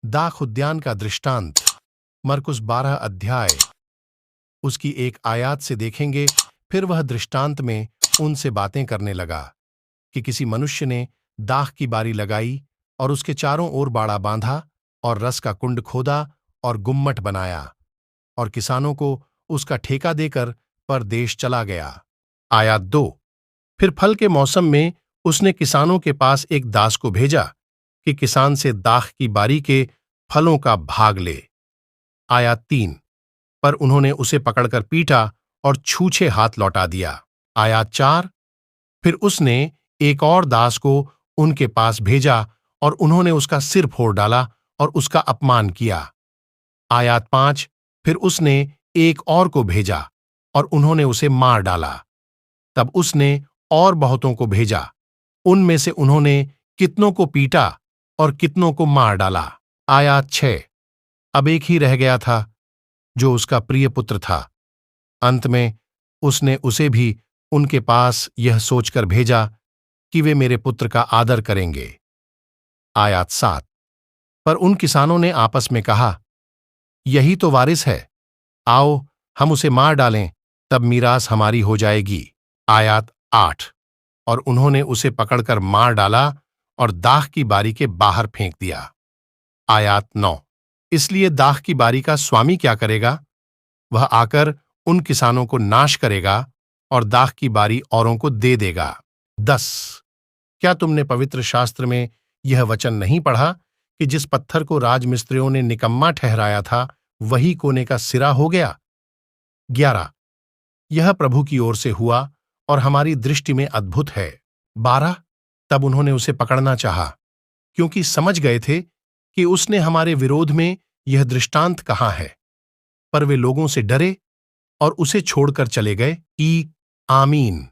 दाख उद्यान का दृष्टांत मरकुस 12 अध्याय उसकी एक आयत से देखेंगे। फिर वह दृष्टांत में उनसे बातें करने लगा कि किसी मनुष्य ने दाख की बारी लगाई और उसके चारों ओर बाड़ा बांधा और रस का कुंड खोदा और गुम्मट बनाया और किसानों को उसका ठेका देकर परदेश चला गया। आयत 2। फिर फल के मौसम में उसने किसानों के पास एक दास को भेजा कि किसान से दाख की बारी के फलों का भाग ले। आयत 3। पर उन्होंने उसे पकड़कर पीटा और छूछे हाथ लौटा दिया। आयत 4। फिर उसने एक और दास को उनके पास भेजा और उन्होंने उसका सिर फोड़ डाला और उसका अपमान किया। आयत 5। फिर उसने एक और को भेजा और उन्होंने उसे मार डाला। तब उसने और बहुतों को भेजा, उनमें से उन्होंने कितनों को पीटा और कितनों को मार डाला। आयत 6। अब एक ही रह गया था जो उसका प्रिय पुत्र था। अंत में उसने उसे भी उनके पास यह सोचकर भेजा कि वे मेरे पुत्र का आदर करेंगे। आयत 7। पर उन किसानों ने आपस में कहा, यही तो वारिस है, आओ हम उसे मार डालें, तब मीरास हमारी हो जाएगी। आयत 8। और उन्होंने उसे पकड़कर मार डाला और दाख की बारी के बाहर फेंक दिया। आयत 9। इसलिए दाख की बारी का स्वामी क्या करेगा? वह आकर उन किसानों को नाश करेगा और दाख की बारी औरों को दे देगा। 10। क्या तुमने पवित्र शास्त्र में यह वचन नहीं पढ़ा कि जिस पत्थर को राजमिस्त्रियों ने निकम्मा ठहराया था वही कोने का सिरा हो गया? 11। यह प्रभु की ओर से हुआ और हमारी दृष्टि में अद्भुत है। 12। तब उन्होंने उसे पकड़ना चाहा, क्योंकि समझ गए थे कि उसने हमारे विरोध में यह दृष्टांत कहा है। पर वे लोगों से डरे और उसे छोड़कर चले गए। आमीन।